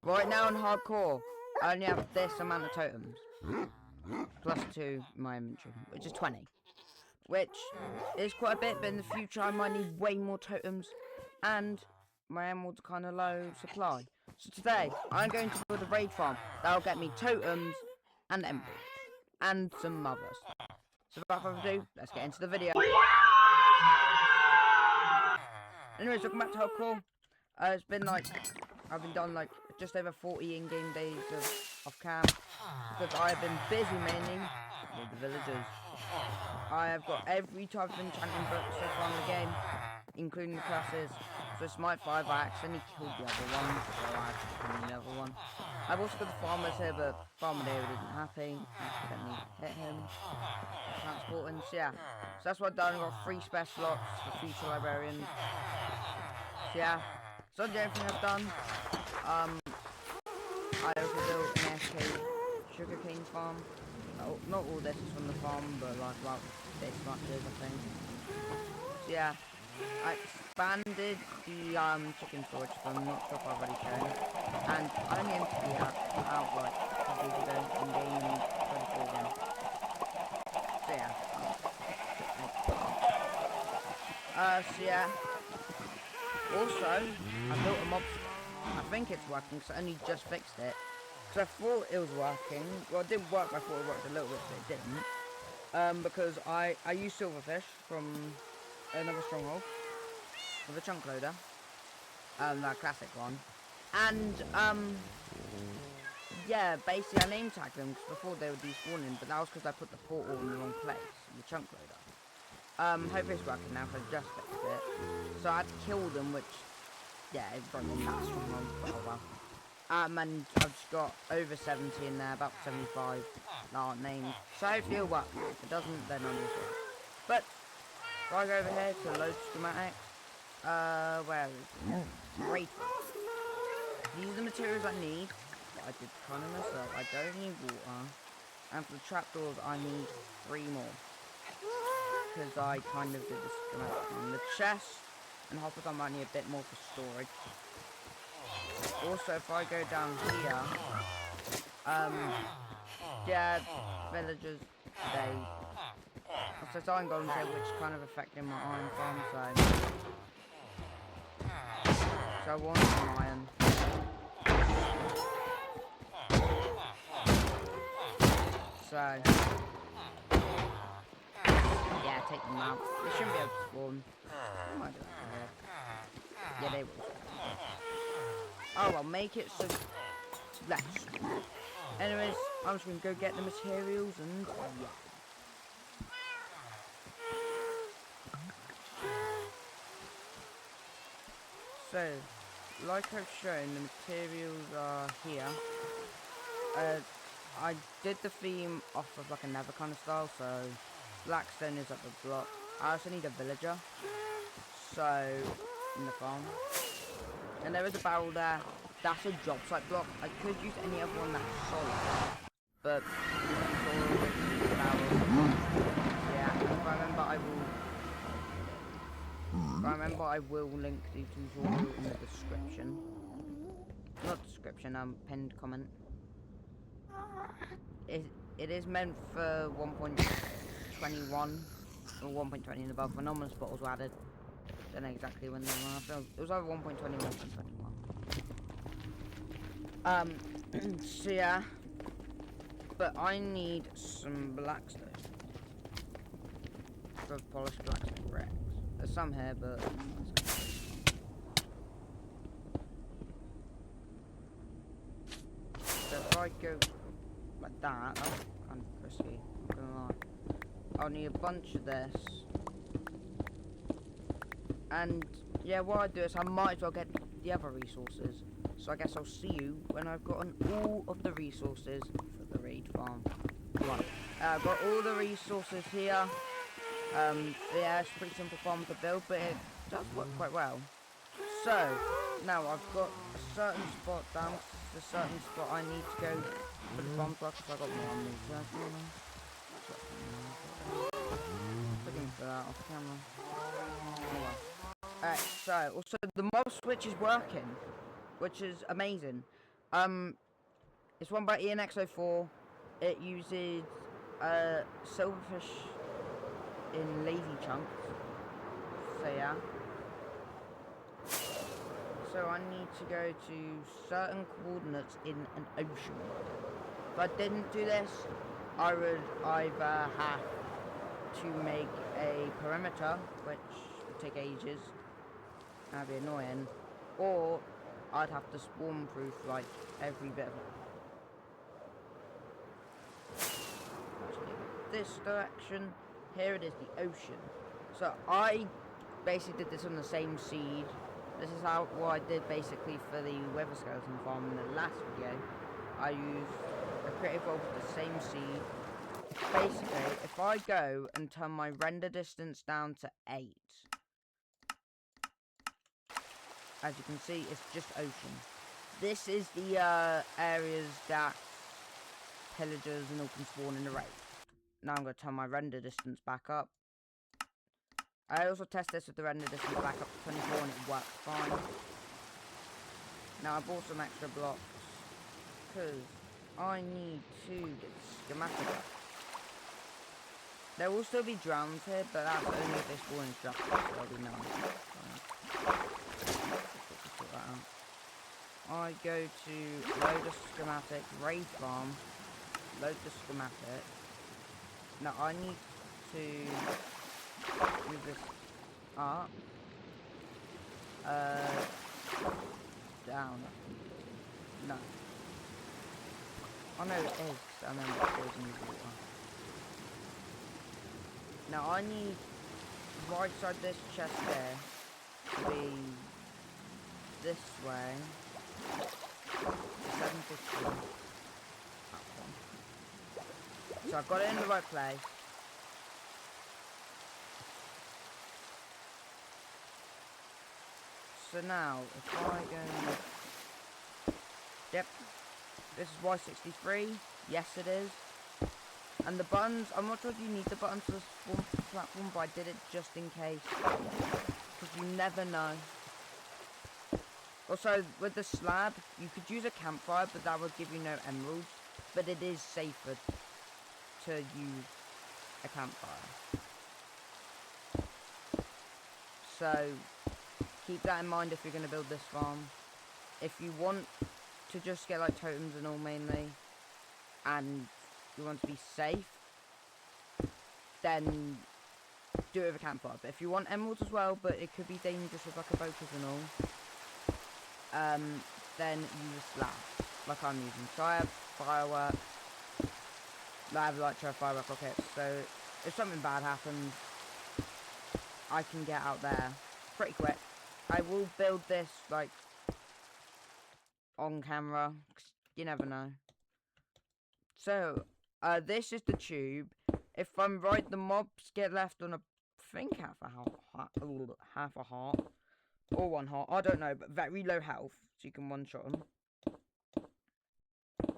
Right now in hardcore, I only have this amount of totems. Plus 2 in my inventory, which is 20. Which is quite a bit, but in the future I might need way more totems. And my emeralds are kind of low supply. So today, I'm going to build a raid farm that'll get me totems and emeralds. And some other stuff. So without further ado, let's get into the video. Anyways, welcome back to hardcore. It's been like, I've been done like just over 40 in-game days of off cam. Because I have been busy mainly with the villagers. I have got every type of enchanting book so far in the game, including the classes. So Smite 5, I accidentally killed the other one, so I accidentally the other one. I've also got the farmers here, but Farmer David isn't happy. I accidentally hit him. Transporting, so yeah. So that's what I've done. I've got 3 spare slots for future librarians. So yeah. So that's everything I've done. I also built an SK sugarcane farm. Oh, not all this is from the farm, but like about this much is, I think. So yeah, I expanded the chicken storage, so I'm not sure if I've already shown it. And I only emptied the out like a couple days ago in game and 24 again. So yeah. So yeah. Also, I built a mob. I think it's working, so I only just fixed it. So I thought it was working. Well, it didn't work, but I thought it worked a little bit, but it didn't. Because I used silverfish from another stronghold with a chunk loader. That classic one. And, yeah, basically I name tagged them because before they were despawning, but that was because I put the portal in the wrong place, the chunk loader. Hopefully it's working now, because I just fixed it. So I had to kill them, which, yeah, it's broken that stronghold quite well. And I've just got over 70 in there, about 75 that aren't named. So hopefully it'll work. If it doesn't, then I'm just it. But, if I go over here to load schematics, where is it? Great. These are the materials I need. I did kind of mess up. I don't need water. And for the trapdoors, I need 3 more. Because I kind of did the schematic on the chest. And hoppers, I might need a bit more for storage. Also, if I go down here, yeah, villagers, so I'm going to say which kind of affecting my iron farm, so I want some iron. So, yeah, take them out. They shouldn't be able to spawn. I might do that. Yeah, they will. Oh, I'll make it so less. Anyways, I'm just gonna go get the materials and yeah. So, like I've shown, the materials are here. I did the theme off of like a nether kind of style, so blackstone is up the block. I also need a villager, so in the farm. And there is a barrel there. That's a job site block. I could use any other one that's solid, but yeah. If I remember, I will link the tutorial in the description. Not description. Pinned comment. It is meant for 1.21 or 1.20 and above. Anomalous bottles were added. Don't know exactly when they were. It was either 1.20 or 1.21. So yeah. But I need some blackstone. For polished blackstone bricks. There's some here, but so if I go like that, that's kind of crispy, not gonna lie. I'll need a bunch of this. And yeah, what I do is I might as well get the other resources. So I guess I'll see you when I've gotten all of the resources for the raid farm. Right. I've got all the resources here. Yeah, it's a pretty simple farm to build, but it does work quite well. So, now I've got a certain spot down, a certain spot I need to go for the farm block, because I got more on me. Looking for that off camera. Alright, so, also the mob switch is working, which is amazing. It's one by ENX04. It uses silverfish in lazy chunks. So yeah. So I need to go to certain coordinates in an ocean. If I didn't do this, I would either have to make a perimeter, which would take ages, that'd be annoying, or I'd have to spawn proof like every bit of it. This direction, here it is, the ocean. So I basically did this on the same seed. This is what I did basically for the weather skeleton farm in the last video. I used a creative evolve with the same seed. Basically, if I go and turn my render distance down to 8, as you can see, it's just ocean. This is the areas that pillagers and all can spawn in the raid. Now I'm going to turn my render distance back up. I also test this with the render distance back up to 24 and it works fine. Now I bought some extra blocks because I need to get the schematic up. There will still be drowns here, but that's only if they spawn in structures, so there'll be none. Sort that out. I go to load a schematic, raid farm, load the schematic. Now I need to move this up, down, no. Oh no, it is, I remember it goes in the water. Now I need right side this chest there to be this way. 750. That one. So I've got it in the right place. So now if I go, yep, this is Y63. Yes, it is. And the buttons, I'm not sure if you need the buttons for the spawn platform, but I did it just in case. Because you never know. Also, with the slab, you could use a campfire, but that would give you no emeralds. But it is safer to use a campfire. So, keep that in mind if you're going to build this farm. If you want to just get like totems and all mainly, and you want to be safe, then do it with a campfire. But if you want emeralds as well, but it could be dangerous with like a focus and all, then use a slab, like I'm using. So I have fireworks, I have like firework rockets, so if something bad happens, I can get out there pretty quick. I will build this like on camera, 'cause you never know. So, this is the tube. If I'm right, the mobs get left on, I think, half a heart. Or 1 heart. I don't know, but very low health. So you can one-shot them.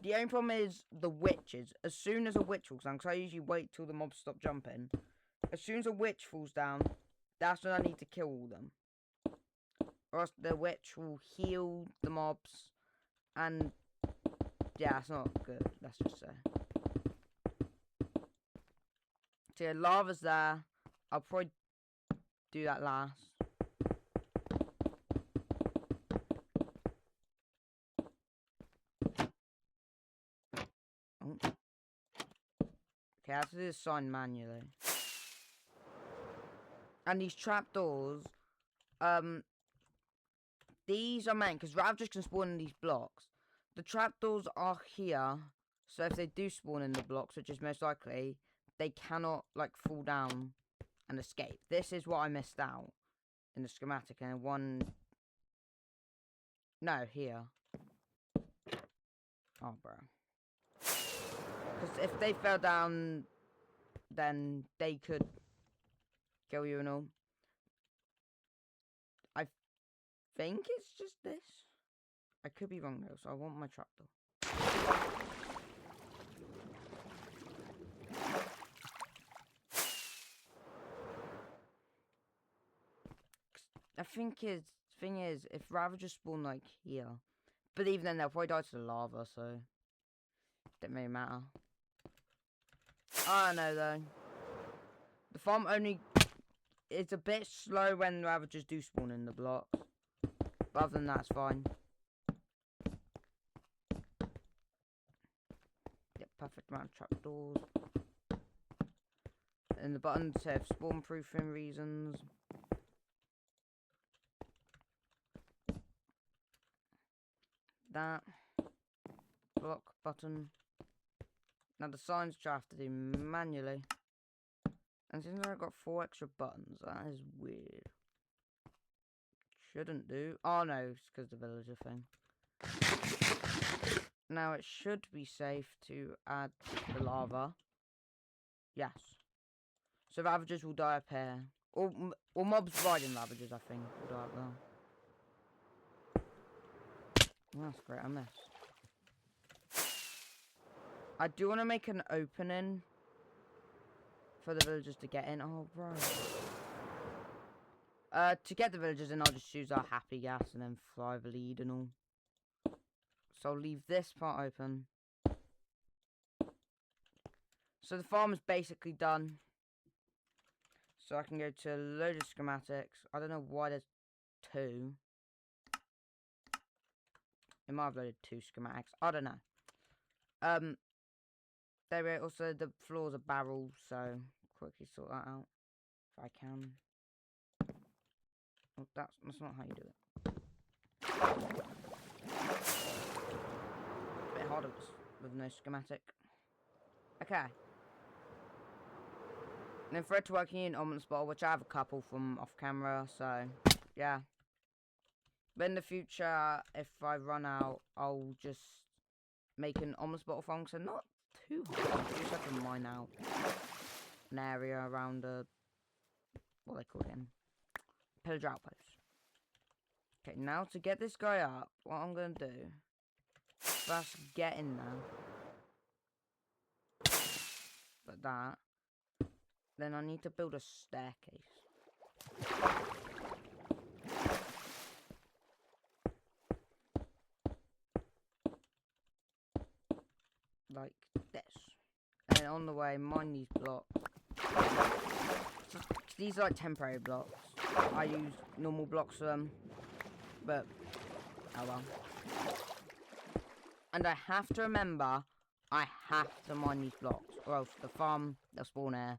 The only problem is the witches. As soon as a witch falls down, because I usually wait till the mobs stop jumping. As soon as a witch falls down, that's when I need to kill all them. Or else the witch will heal the mobs. And yeah, it's not good, let's just say. So yeah, lava's there. I'll probably do that last. Oh. Okay, I have to do this sign manually. And these trapdoors, these are meant, because Rav just can spawn in these blocks. The trapdoors are here, so if they do spawn in the blocks, which is most likely, they cannot, like, fall down and escape. This is what I missed out in the schematic, and one... No, here. Oh, bro. Because if they fell down, then they could kill you and all. I think it's just this. I could be wrong though, so I want my trapdoor. I think thing is, if Ravager spawn like here, But even then, they'll probably die to the lava, so it doesn't really matter. I know though. The farm only it's a bit slow when the ravagers do spawn in the blocks. But other than that, it's fine. Yep, perfect amount of trapdoors. And the buttons have spawn proofing reasons. That block button. Now the signs I have to do manually. And since I've got 4 extra buttons, that is weird. Shouldn't do. Oh no, it's because the villager thing. Now it should be safe to add the lava. Yes. So ravagers will die up here. Or mobs riding ravagers, I think, will die up there. That's great, I missed. I do want to make an opening for the villagers to get in. Oh, bro. To get the villagers in, I'll just use our happy gas and then fly the lead and all. So I'll leave this part open. So the farm is basically done. So I can go to a load of schematics. I don't know why there's 2. It might have loaded 2 schematics. I don't know. There are also the floors are barrels, so quickly sort that out if I can. Oh, that's not how you do it. A bit harder with no schematic. Okay. And then for it to work, you need an ominous bottle, which I have a couple from off camera, so yeah. But in the future, if I run out, I'll just make an ominous bottle farm, so not too hard. You just have to mine out an area around a, what they call it again? Pillager outpost. Okay, now to get this guy up, what I'm going to do, first get in there. Like that. Then I need to build a staircase. Like this. And then on the way, mine these blocks. So these are like temporary blocks. I use normal blocks for them. But, oh well. And I have to remember, I have to mine these blocks. Or else the farm, they'll spawn here.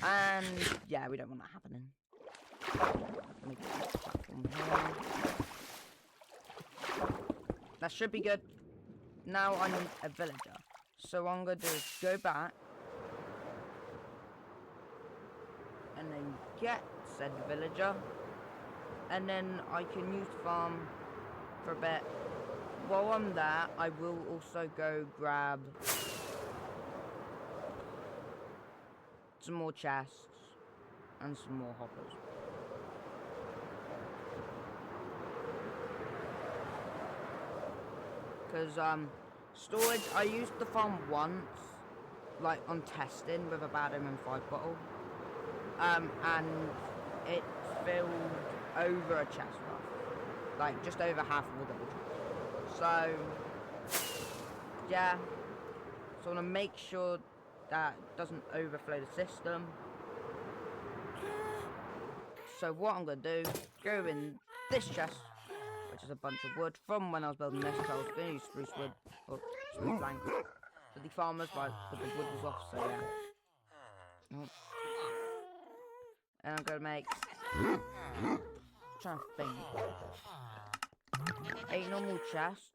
And, yeah, we don't want that happening. Let me get this platform here. That should be good. Now I need a villager. So what I'm going to do is go back. And then get said villager. And then I can use the farm for a bit. While I'm there, I will also go grab some more chests and some more hoppers. Because, storage, I used the farm once, like, on testing with a bad omen 5 bottle. And it filled over a chest worth. Like, just over half of the double chest. So, yeah. So I want to make sure that doesn't overflow the system. So what I'm going to do, go in this chest, which is a bunch of wood from when I was building this, because I was going to use spruce wood, or spruce plank, for the farmers, but the wood was off, so yeah. And I'm going to make, trying to think, 8 normal chests.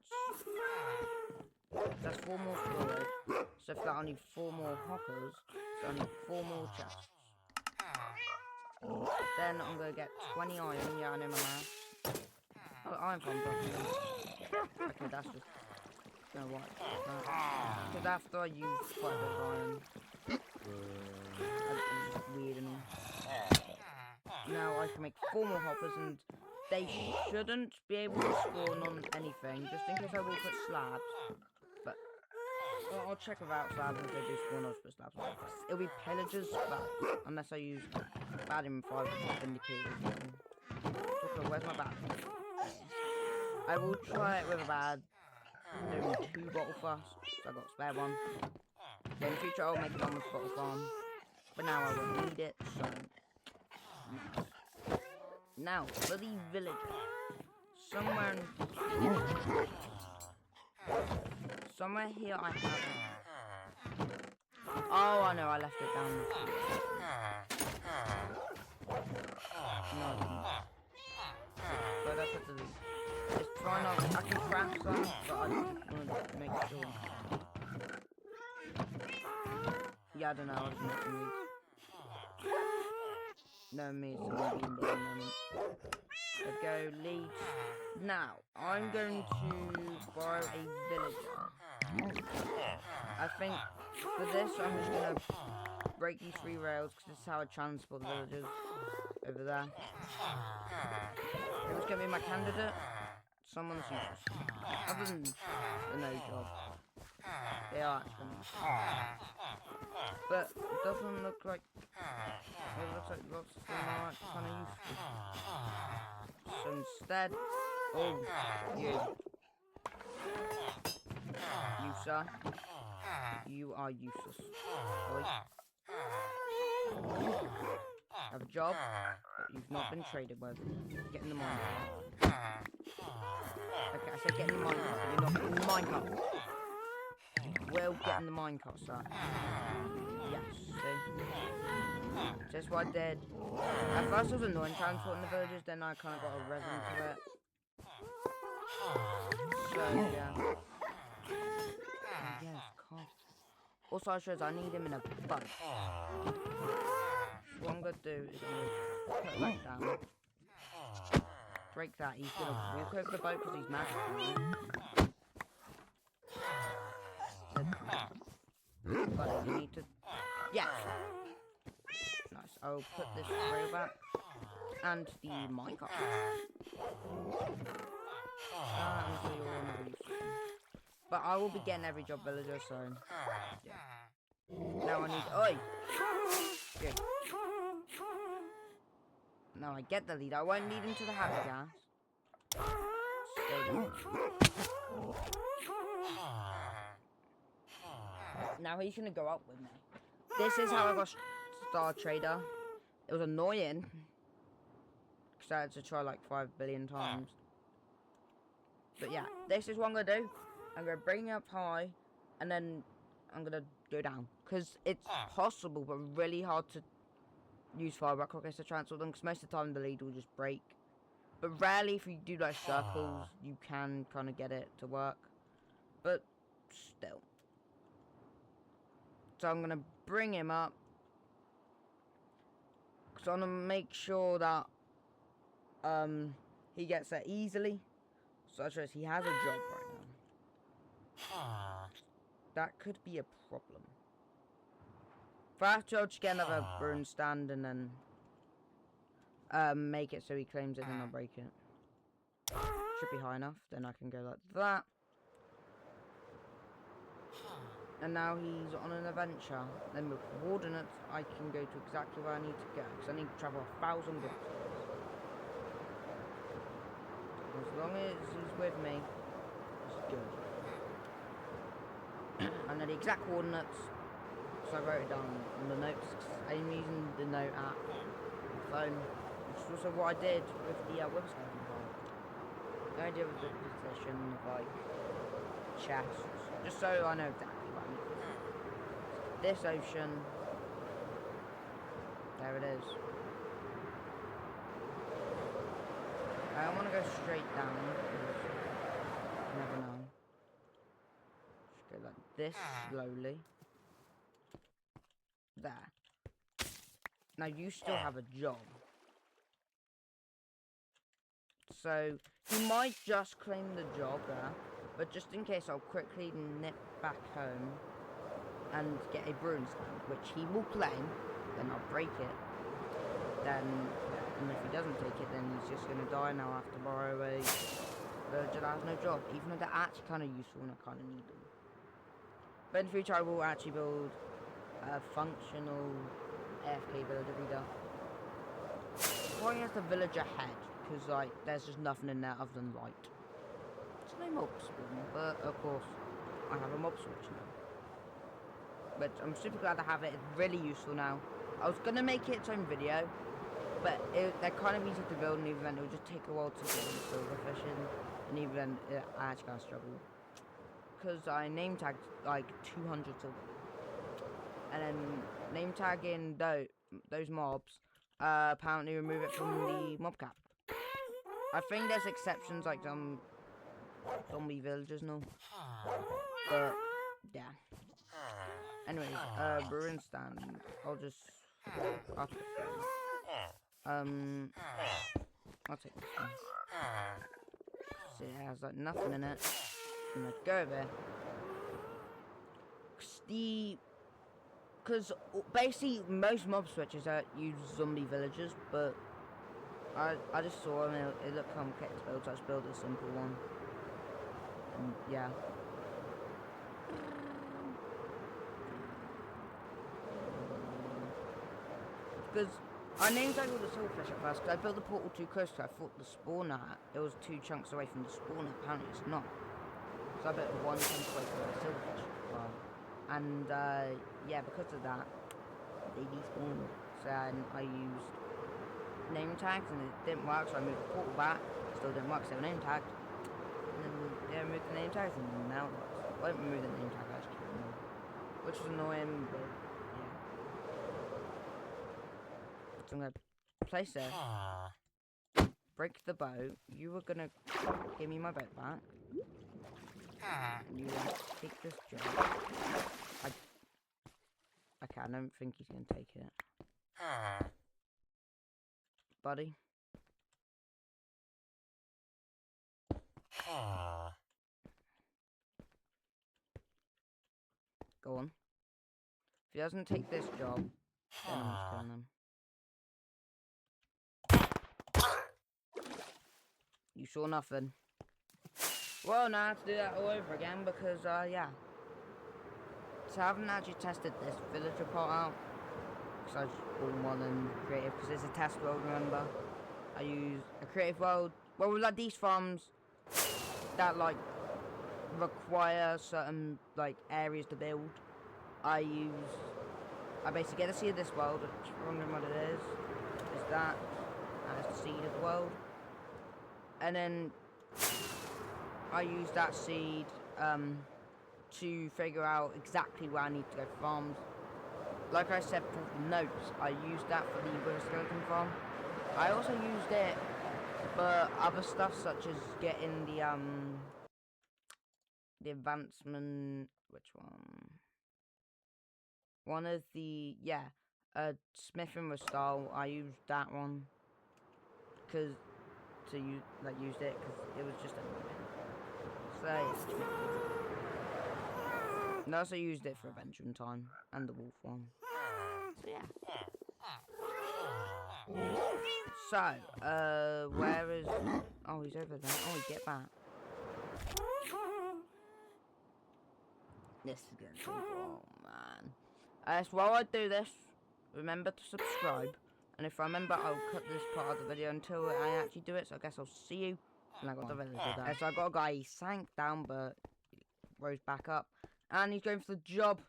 That's 4 more storage. So for that I need 4 more hoppers. So I need 4 more chests. Then I'm gonna get 20 iron. Yeah, I know my math. Oh, iron farm dropping. Okay, that's just gonna work. Because after I use quite a bit of iron, it's just weird and all. Now I can make 4 more hoppers, and they shouldn't be able to spawn on anything, just in case I will put slabs. But I'll check without slabs if they do spawn, I'll put slabs. It'll be pillagers, but unless I use bad in 5 vindicated. Okay, where's my bat? I will try it with about doing 2 bottle flasks, so I got a spare one. So in the future I'll make it on with bottle farm, but now I won't need it, so now for the villager. Somewhere here I have. Oh, I know, I left it down. No. But I put the lead. It's trying not. I can craft some, but I just want to make sure. Yeah, I don't know. I was making these. No, me, it's going to be in the moment. Let's go, leads. Now, I'm going to borrow a villager. I think for this, I'm just going to break these 3 rails because this is how I transport the villagers over there. Who's going to be my candidate? Someone's useless. Other than the no job. They are actually. But it doesn't look like. It looks like lots of them are actually kind of useful. So instead. Oh, you. You, sir. You are useless. Boy. Have a job, but you've not been traded with. Get in the minecart. Okay, I said get in the minecart, but you're not in the minecart. Well, get in the minecart, sir. Yes, see? So that's what I did. At first it was annoying transporting the villagers, then I kind of got a rhythm to it. So, yeah. Yes, cough. Also, I shows I need him in a boat. What I'm going to do is I'm going to put that down. Break that. He's going to walk over the boat because he's magical. But you need to... Yeah! Nice. I'll put this rail back. And the minecart. And you're never useful. But I will be getting every job villager, so... Yeah. Now I need... Oi! Good. Now I get the lead. I won't lead him to the happy gas. Stay there. Now he's gonna go up with me. This is how I got Star Trader. It was annoying. Because I had to try like 5 billion times. But yeah, this is what I'm gonna do. I'm gonna bring it up high. And then I'm gonna go down. Because it's possible, but really hard to use fireback rockets to transfer them. Because most of the time the lead will just break. But rarely, if you do like circles, you can kind of get it to work. But still. So I'm going to bring him up. Because I want to make sure that he gets there easily. Such as he has a job right now. That could be a problem. If I have to, I'll just get another rune stand and then make it so he claims it and I'll break it. Should be high enough. Then I can go like that. And now he's on an adventure. Then with coordinates, I can go to exactly where I need to go. Because I need to travel 1,000 blocks. As long as he's with me, it's good. I know the exact coordinates. So I wrote it down on the notes. I'm using the note app on my phone. Which is also what I did with the website. The idea of the position of like chests. Just so I know exactly. This ocean. There it is. I don't want to go straight down. You never know. Just go like this slowly. There. Now you still have a job. So you might just claim the job there. But just in case, I'll quickly nip back home. And get a brewing stand, which he will claim, then I'll break it. Then, and if he doesn't take it, then he's just gonna die. Now I have to borrow a villager that has no job, even though they're actually kind of useful and I kind of need them. But in the future, I will actually build a functional AFK villager reader. Why has the villager head? Because like, there's just nothing in there other than light. no mob spawn, but of course I have a mob switch now. But I'm super glad I have it. It's really useful now. I was gonna make it its own video, but they're kind of easy to build, and even then it would just take a while to get the silverfish in, and even then I actually kind of struggle. Because I name tagged like 200 silver. And then name tagging those mobs apparently remove it from the mob cap. I think there's exceptions like some zombie villagers and all. But yeah. Anyways, brewing stand. I'll take this one. See, it has like nothing in it. I'm gonna go there. Because basically most mob switches use zombie villagers, but I just saw them, it looked complicated to build, so I just built a simple one. And yeah. Because I named all the silverfish at first, because I built the portal too close, so I thought the spawner, it was 2 chunks away from the spawner, apparently it's not. So I built 1 chunk away from the silverfish. Wow. And yeah, because of that, they despawned. So I used name tags and it didn't work, so I moved the portal back. Still didn't work, so I name tagged. And then yeah, I moved the name tags and now it works. I won't remove the name tag, I just keep them all. Which is annoying, but yeah. So I'm gonna place it. Break the boat. You were gonna give me my boat back. You want to take this job. Okay, I don't think he's gonna take it. Buddy. Go on. If he doesn't take this job, then I'm just killing him. You saw nothing. Well, now I have to do that all over again because, yeah. So I haven't actually tested this villager part out. Because I just bought one and creative, because it's a test world, remember? I use a creative world. Well, with like these farms that like require certain like areas to build, I basically get a seed of this world, which I'm wondering what it is. Is that, and it's the seed of the world. And then I use that seed to figure out exactly where I need to go for farms. Like I said for the notes, I used that for the Wither Skeleton farm. I also used it for other stuff such as getting the advancement, which one? One of the, yeah, Smith and Restyle, I used that one. Because, used it because it was just annoying. So, and I also used it for Adventuring Time and the wolf one. So yeah. So, where is... Oh, he's over there. Oh, get back. This is gonna take... Oh, man. So while I do this, remember to subscribe. And if I remember, I'll cut this part of the video until I actually do it. So I guess I'll see you when I got the villager down. So I got a guy, he sank down, but he rose back up. And he's going for the job.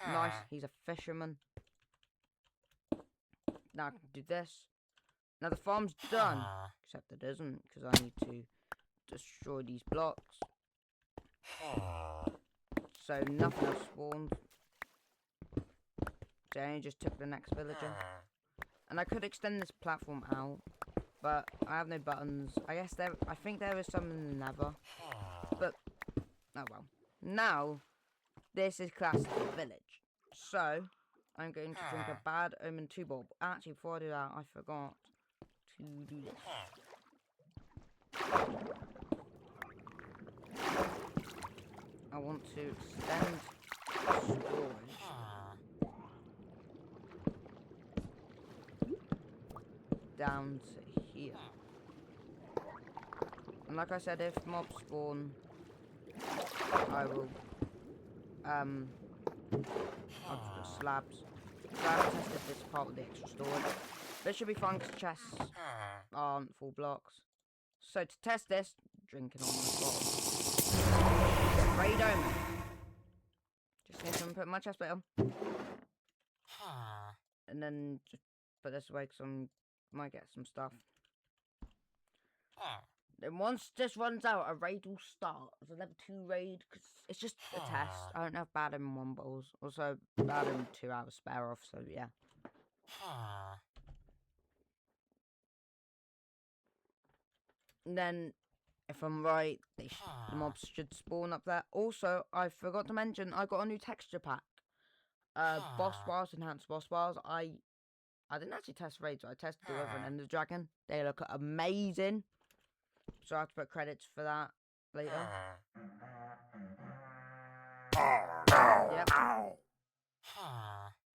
Nice, he's a fisherman. Now I can do this. Now the farm's done. Except it isn't, because I need to destroy these blocks. So nothing else spawned. So I only just took the next villager. And I could extend this platform out, but I have no buttons. I think there is some in the nether. But, oh well. Now, this is classed as a village. So, I'm going to drink a Bad Omen 2 bottle. Actually, before I do that, I forgot to do this. I want to extend storage. Down to here. And like I said, if mobs spawn, I will I'll just put slabs. So I haven't tested this part with the extra storage. This should be fun because chests aren't full blocks. So to test this, drinking on the bottle. Raid Omen. Just need to put my chest plate on. And then just put this away because I might get some stuff. Then once this runs out, a raid will start. It's a level 2 raid because it's just a test. I don't have bad in 1 balls. Also, bad in 2 out of spare off, so yeah. And then, if I'm right, the mobs should spawn up there. Also, I forgot to mention, I got a new texture pack. Boss bars, enhanced boss bars. I didn't actually test raids, I tested the River and Ender Dragon. They look amazing. So I have to put credits for that later. Yep.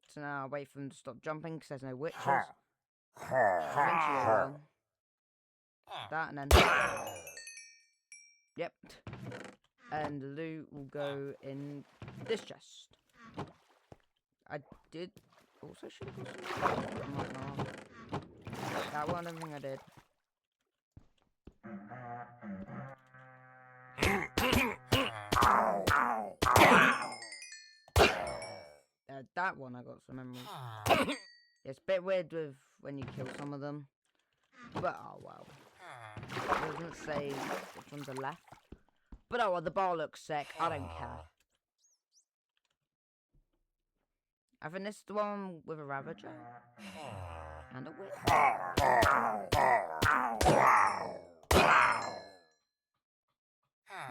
So now I wait for them to stop jumping because there's no witches. Eventually they will. That and then... Yep. And the loot will go in this chest. I did also should have got some. I might not. That one I don't think I did. That one I got some emeralds. It's a bit weird with when you kill some of them. But oh well. It doesn't say which ones are left. But oh well, the bar looks sick. I don't care. I think this is the one with a Ravager. And a whip.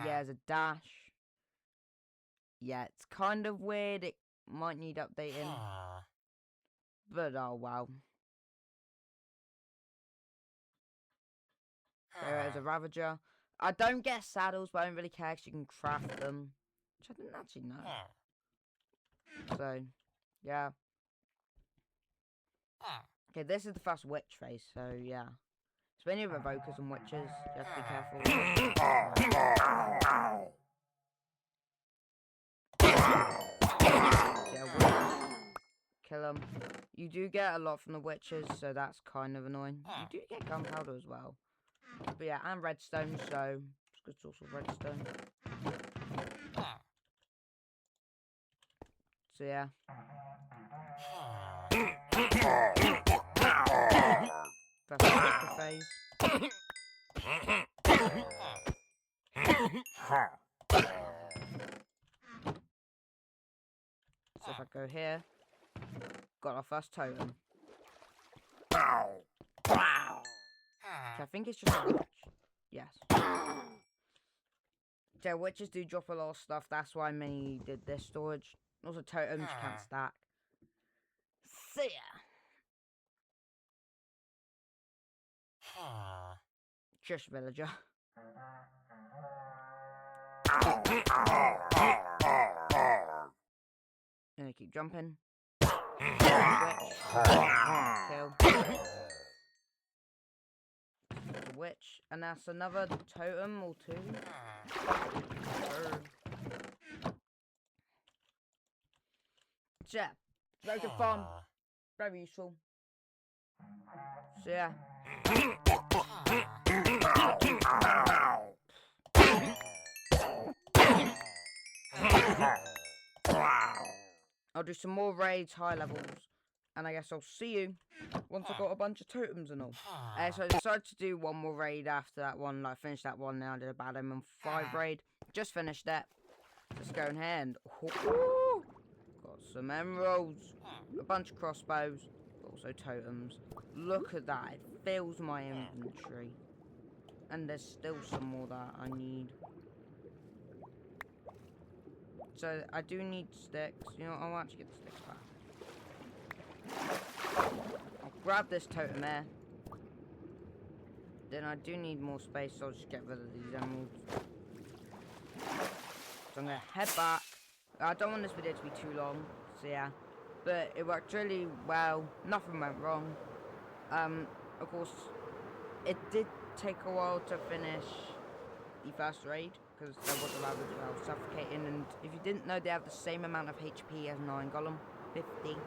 Yeah, there's a dash. Yeah, it's kind of weird. It might need updating. But oh wow. There is a Ravager. I don't get saddles, but I don't really care because you can craft them. Which I didn't actually know. So, yeah. Okay, this is the first witch phase, so yeah. So when you have evokers and witches, you have to be careful. Yeah, witches. Kill them. You do get a lot from the witches, so that's kind of annoying. You do get gunpowder as well. But yeah, and redstone, so it's a good source of redstone. So yeah. That's the phase. So if I go here, got our first totem. Okay, I think it's just a witch. Yes. So witches do drop a lot of stuff, that's why I mainly did this storage. Also totems you can't stack. So yeah. Just villager. And I keep jumping. Witch. Kill. The witch. And that's another totem or 2. Yeah. Very good fun. Very useful. So yeah. I'll do some more raids, high levels, and I guess I'll see you once I've got a bunch of totems and all. So I decided to do one more raid after that one. I finished that one, now I did a Bad Omen 5 raid. Just finished that. Let's go in here and... Oh, got some emeralds, a bunch of crossbows, also totems. Look at that, it fills my inventory. And there's still some more that I need. So I do need sticks. You know, I'll actually get the sticks back. I'll grab this totem there. Then I do need more space, so I'll just get rid of these emeralds. So I'm gonna head back. I don't want this video to be too long, so yeah. But it worked really well. Nothing went wrong. Of course, it did take a while to finish the first raid, because there was a Ravager I was suffocating, and if you didn't know, they have the same amount of HP as 9 Golem, 50.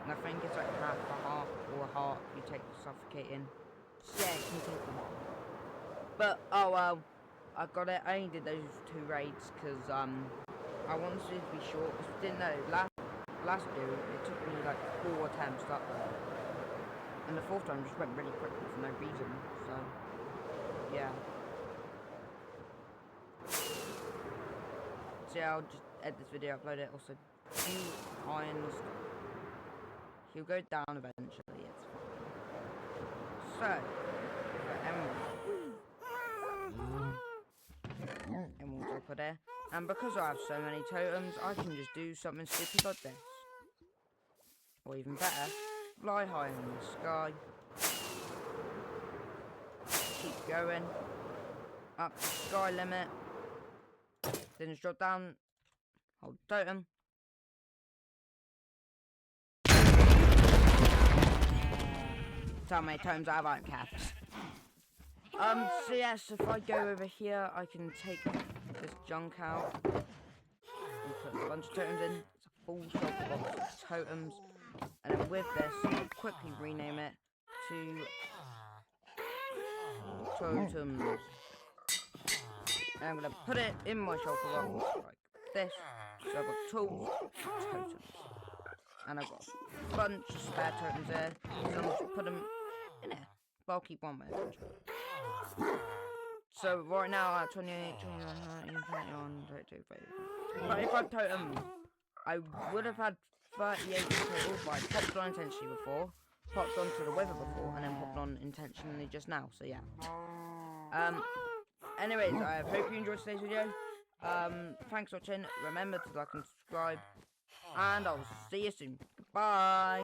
And I think it's like half a heart or a heart you take suffocating. So yeah, it can take a while. But oh well, I got it. I only did those 2 raids because I wanted it to be short. Cause we didn't know last video it took me like 4 attempts to upload, and the 4th time just went really quickly for no reason. So yeah. So yeah, I'll just edit this video, upload it. Also, irons. He'll go down eventually. It's fine. So emeralds I'll put there. And because I have so many totems, I can just do something stupid like this. Or even better, fly high in the sky. Keep going. Up to the sky limit. Then just drop down. Hold the totem. That's how many totems I have on caps. So yes, if I go over here, I can take this junk out and put a bunch of totems in. It's a full shop box of totems. And then with this, I'll quickly rename it to totems. And I'm going to put it in my shulker box like this. So I've got tools, totems. And I've got a bunch of spare totems there. So I'm just put them in there. But I'll keep one with it. So right now at 28, 29, 21, 22, 35 totems. I would have had 38 total, but I popped on intentionally before, popped onto the weather before, and then popped on intentionally just now, so yeah. Anyways, I hope you enjoyed today's video. Thanks for watching, remember to like and subscribe, and I'll see you soon. Goodbye!